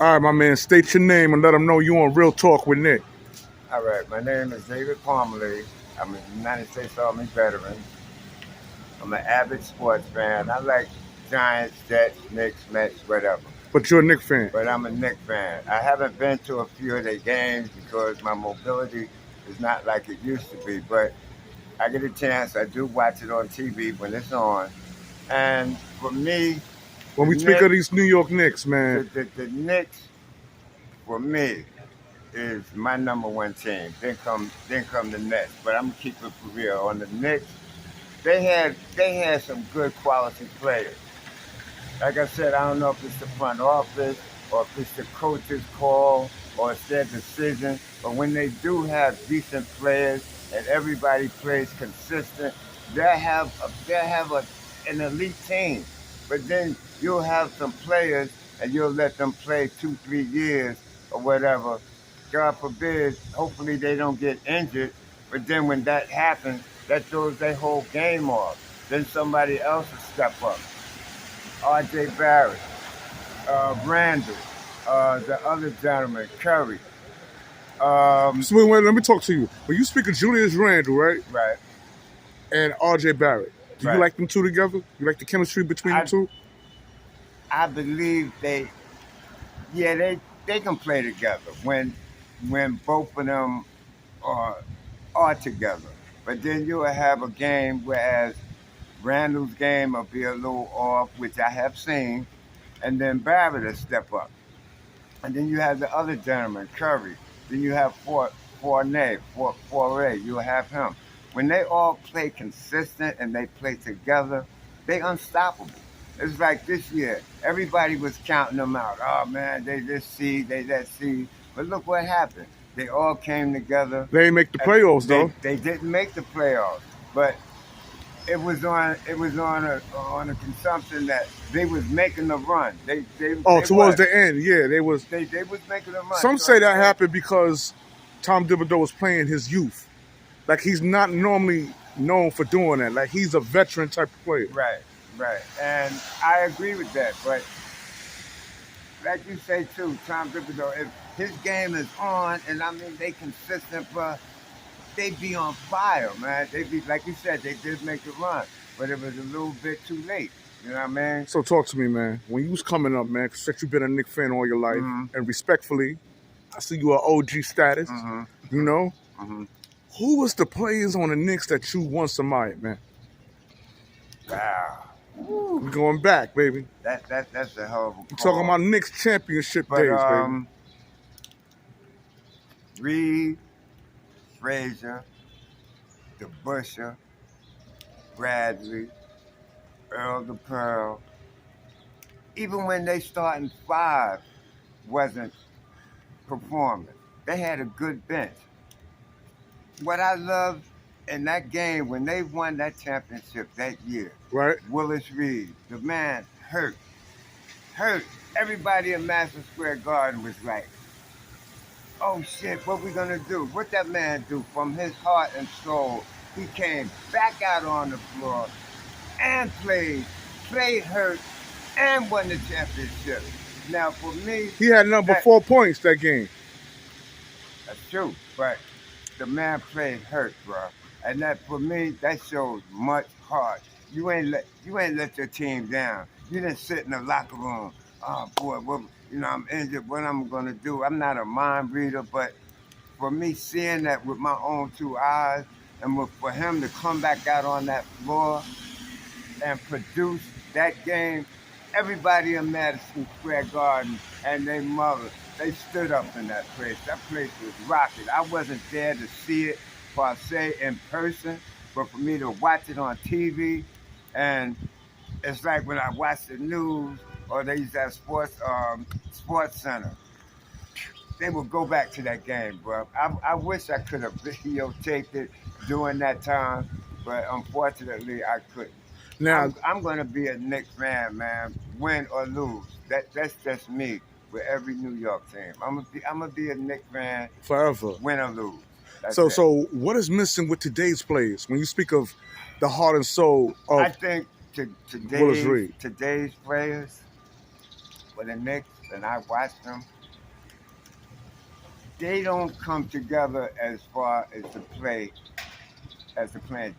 All right, my man, state your name and let them know you on Real Talk with Nick. All right, my name is David Parmalee. I'm a United States Army veteran. I'm an avid sports fan. I like Giants, Jets, Knicks, Mets, whatever. But you're a Nick fan. But I'm a Knicks fan. I haven't been to a few of their games because my mobility is not like it used to be. But I get a chance. I do watch it on TV when it's on. And for me, When the we speak of Knicks, these New York Knicks, man, the Knicks, for me, is my number one team. Then come the Nets. But I'm gonna keep it for real. On the Knicks, they had some good quality players. Like I said, I don't know if it's the front office or if it's the coach's call or it's their decision. But when they do have decent players and everybody plays consistent, they'll have an elite team. But then you'll have some players and you'll let them play 2, 3 years or whatever. God forbid, hopefully they don't get injured. But then when that happens, that throws their whole game off. Then somebody else will step up. R.J. Barrett, Randall, the other gentleman, Curry. so let me talk to you. When you speak of Julius Randle, right, Right, and R.J. Barrett, do you right. like them two together? You like the chemistry between the I two? I believe they can play together when both of them are are together. But then you'll have a game whereas Randall's game will be a little off, which I have seen, and then Barrett will step up. And then you have the other gentleman, Curry. Then you have Fournette. You'll have him. When they all play consistent and they play together, they unstoppable. It's like this year, everybody was counting them out. Oh man, they this seed, they that seed. But look what happened. They all came together. They ain't make the And playoffs they though. they didn't make the playoffs, but it was on a consumption that they was making a run. Oh, They towards was the end, yeah, they was. they was making a run. Some So say I that said, happened because Tom Thibodeau was playing his youth. Like he's not normally known for doing that. Like he's a veteran type of player. right, right, and I agree with that. But like you say too, Tom Thibodeau, if his game is on, and I mean they consistent, but they be on fire, man. They be like you said, they did make the run, but it was a little bit too late. You know what I mean? So talk to me, man. When you was coming up, man, because you've been a Knicks fan all your life, Mm-hmm. and respectfully, I see you are OG status. Mm-hmm. You know, Mm-hmm. who was the players on the Knicks that you once admired, man? Wow. We going back, baby. That's a hell of a You talking call. about Knicks championship But days, baby. Reed, Frazier, the Busher, Bradley, Earl the Pearl, even when they starting five wasn't performing, they had a good bench. What I loved in that game when they won that championship that year, Right? Willis Reed, the man hurt. Everybody in Madison Square Garden was like, oh shit, what we gonna do? What that man do from his heart and soul? He came back out on the floor and played hurt, and won the championship. Now for me, He had number that 4 points that game. that's true, but the man played hurt, bro. And that for me, that shows much heart. You ain't let your team down. You didn't sit in the locker room. Oh boy, I'm injured. What I'm gonna do? I'm not a mind reader, but for me, seeing that with my own two eyes, and for him to come back out on that floor and produce that game, everybody in Madison Square Garden and their mother, they stood up in that place. That place was rocking. I wasn't there to see it per se in person, but for me to watch it on TV, and it's like when I watch the news or they used to have sports center. They would go back to that game, bro. I wish I could have videotaped it during that time, but unfortunately I couldn't. Now, I'm gonna be a Knicks fan, man, win or lose. That's just me with every New York team. I'm gonna be a Knicks fan, forever. win or lose. That's So, it. so what is missing with today's players? When you speak of the heart and soul I of think Willis today's Reed, today's players, with the Knicks, and I watch them, they don't come together as far as to playing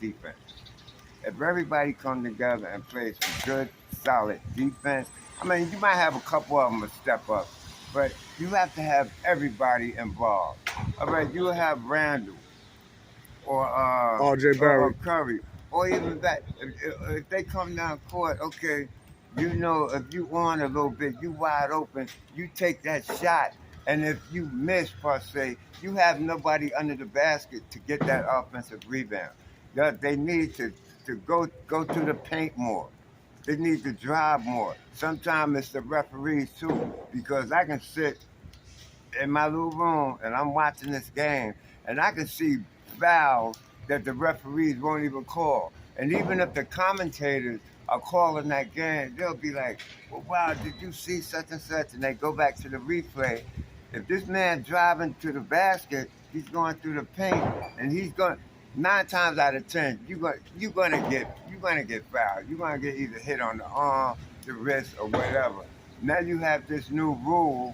defense. If everybody come together and play some good, solid defense, I mean, you might have a couple of them to step up, but you have to have everybody involved. All right, you have Randall R.J. or Barrett. Curry, or even that. If they come down court, okay, you know, if you on a little bit, you wide open, you take that shot, and if you miss per se, you have nobody under the basket to get that offensive rebound. They need to go to the paint more. They need to drive more. Sometimes it's the referees too, because I can sit in my little room and I'm watching this game and I can see fouls that the referees won't even call. And even if the commentators are calling that game, they'll be like, well, wow, did you see such and such? And they go back to the replay. If this man driving to the basket, he's going through the paint and he's going 9 times out of 10, you're gonna get fouled. You're gonna get either hit on the arm, the wrist, or whatever. Now you have this new rule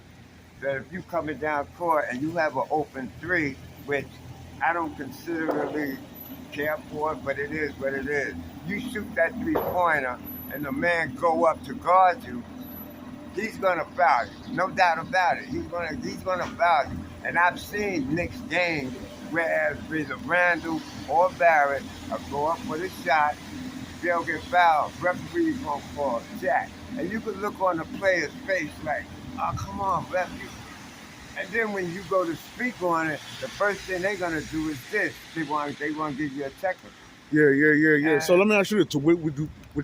that if you coming down court and you have an open three, which I don't considerably care for, but it is what it is. You shoot that 3-pointer and the man go up to guard you, he's gonna foul you. No doubt about it. He's gonna foul you. And I've seen Knicks games whereas either Randall or Barrett go up for the shot, they'll get fouled. Referees won't call Jack. And you can look on the player's face like, oh, come on, ref. And then when you go to speak on it, the first thing they're gonna do is this. They want to give you a technical. Yeah. So let me ask you this: would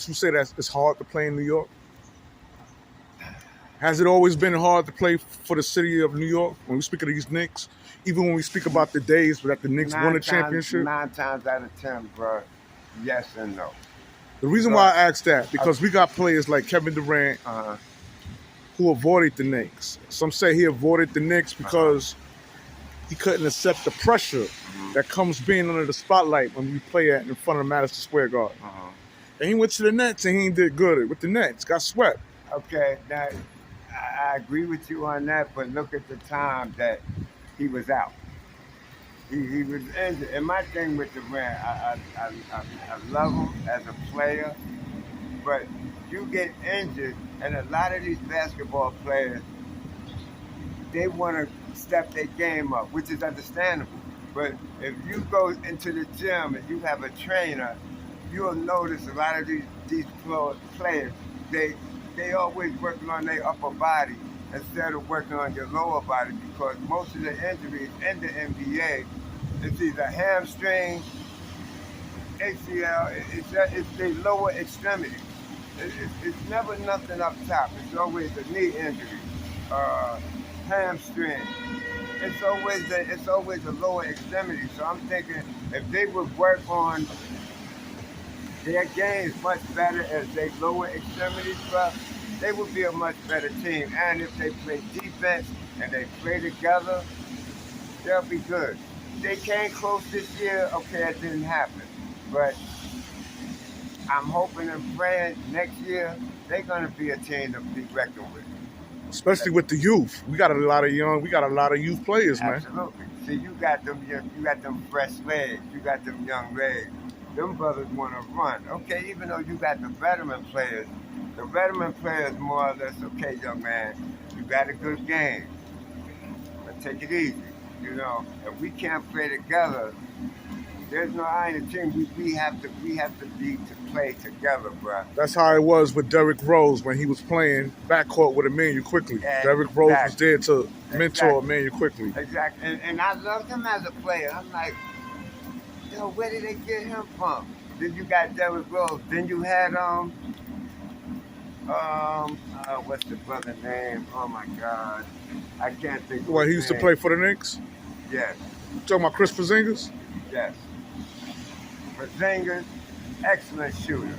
you say that it's hard to play in New York? Has it always been hard to play for the city of New York? When we speak of these Knicks, even when we speak about the days that the Knicks won a championship? 9 times out of 10, bro. Yes and no. The reason why I asked that, because we got players like Kevin Durant who avoided the Knicks. Some say he avoided the Knicks because he couldn't accept the pressure that comes being under the spotlight when we play in front of Madison Square Garden. And he went to the Nets and he did good with the Nets, got swept. Okay, now I agree with you on that, but look at the time that he was out. He was injured. And my thing with Durant, I love him as a player, but you get injured, and a lot of these basketball players, they want to step their game up, which is understandable. But if you go into the gym and you have a trainer, you'll notice a lot of these players, they always working on their upper body instead of working on your lower body, because most of the injuries in the NBA, it's either hamstring, ACL, it's the lower extremity. It's never nothing up top. It's always a knee injury, hamstring. It's always a lower extremity. So I'm thinking if they would work on their games much better as they lower extremities, bro, they would be a much better team. And if they play defense and they play together, they'll be good. They came close this year. Okay, that didn't happen, but I'm hoping and praying next year they're gonna be a team to be reckoned with. Especially with the youth, we got a lot of youth players, man. Absolutely. See, you got them fresh legs, you got them young legs. Them brothers want to run. Okay, even though you got the veteran players more or less, okay, young man, you got a good game, but take it easy. You know, if we can't play together, there's no I in the team. We have to play together, bro. That's how it was with Derrick Rose when he was playing backcourt with Emmanuel Quickly. Derrick Rose was there to mentor Emmanuel Quickly. Exactly, and I loved him as a player. I'm like, yo, where did they get him from? Then you got Derrick Rose. Then you had what's the brother name? Oh my God, I can't think. What, he used to play for the Knicks? Yes. You talking about Chris Porzingis? Yes. Porzingis, excellent shooter.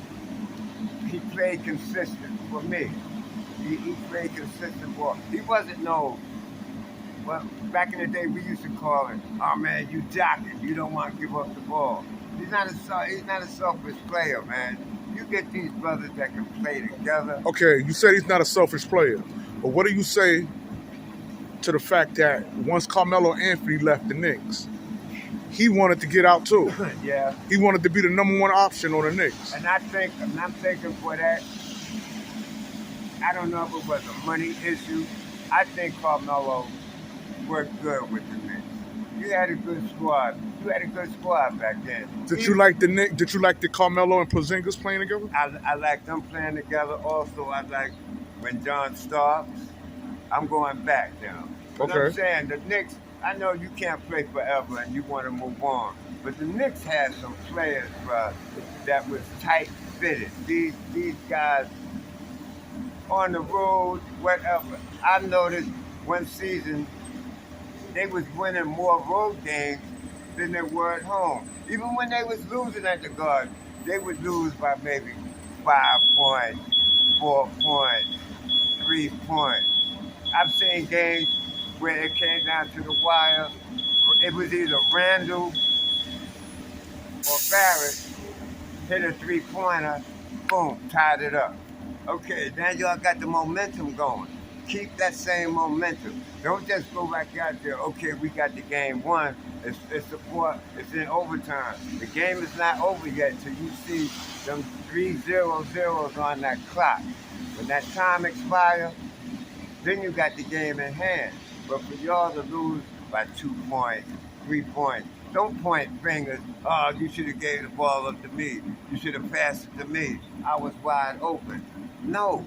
He played consistent for me. He played consistent ball. He wasn't well, back in the day we used to call it, oh man, you jockey, you don't want to give up the ball. He's not a selfish player, man. You get these brothers that can play together. Okay, you said he's not a selfish player. But what do you say to the fact that once Carmelo Anthony left the Knicks, he wanted to get out too? Yeah. He wanted to be the #1 option on the Knicks. And I'm thinking for that, I don't know if it was a money issue. I think Carmelo worked good with the Knicks. You had a good squad. You had a good squad back then. Did you like the Knicks? Did you like the Carmelo and Porzingis playing together? I like them playing together. Also, I like when John Starks. I'm going back now. But Okay. I'm saying the Knicks, I know you can't play forever and you want to move on. But the Knicks had some players, bro, that was tight fitted. These guys on the road, whatever. I noticed one season they was winning more road games than they were at home. Even when they was losing at the Garden, they would lose by maybe 5 points, 4 points, 3 points. I've seen games where it came down to the wire. It was either Randall or Barrett hit a 3-pointer, boom, tied it up. Okay, now y'all got the momentum going. Keep that same momentum. Don't just go back out there, okay, we got the game won. It's in overtime. The game is not over yet till you see them 3 0-0s on that clock. When that time expires, then you got the game in hand. But for y'all to lose by 2 points, 3 points, don't point fingers. Oh, you should have gave the ball up to me. You should have passed it to me. I was wide open. No.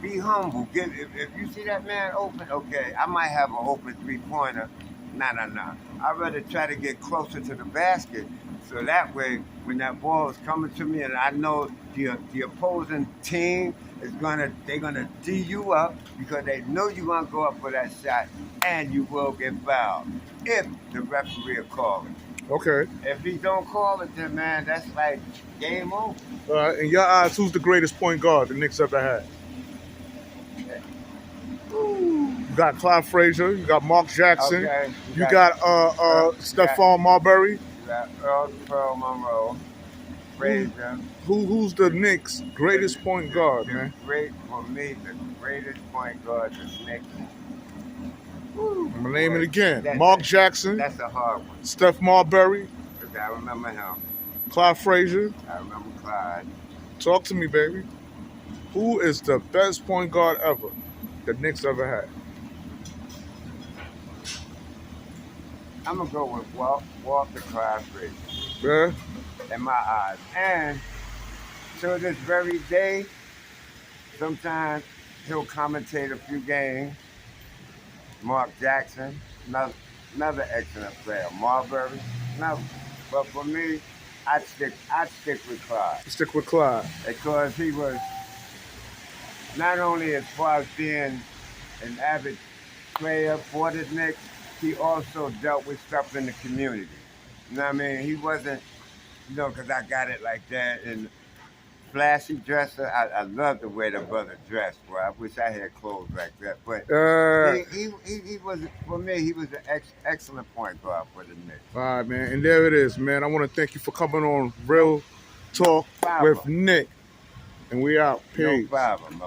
Be humble. If you see that man open, okay, I might have an open 3-pointer. Nah. I'd rather try to get closer to the basket. So that way, when that ball is coming to me and I know the opposing team they're gonna D you up because they know you're gonna go up for that shot and you will get fouled if the referee will call it. Okay. If he don't call it, then man, that's like game over. In your eyes, who's the greatest point guard the Knicks ever had? You got Clyde Frazier. You got Mark Jackson. Okay. You got Stephon Marbury. You got Earl Monroe, Frazier. Who's the Knicks' greatest point guard, man? For me, the greatest point guard the Knicks. I'm gonna name it again. That- Mark Jackson, That's a hard one. Steph Marbury, Because I remember him. Clyde Frazier. I remember Clyde. Talk to me, baby. Who is the best point guard ever the Knicks ever had? I'm going to go with Walter Clyde Frazier, Yeah. in my eyes. And to this very day, sometimes he'll commentate a few games. Mark Jackson, another excellent player. Marbury, another. But for me, I'd stick with Clyde. Stick with Clyde. Because he was not only as far as being an avid player for the Knicks, he also dealt with stuff in the community. You know what I mean? He wasn't, because I got it like that. And flashy dresser, I love the way the brother dressed, bro. I wish I had clothes like that. But he was, for me, he was an excellent point guard for the Knicks. All right, man. And there it is, man. I want to thank you for coming on Real Talk with Nick. And we out. Peace. No problem.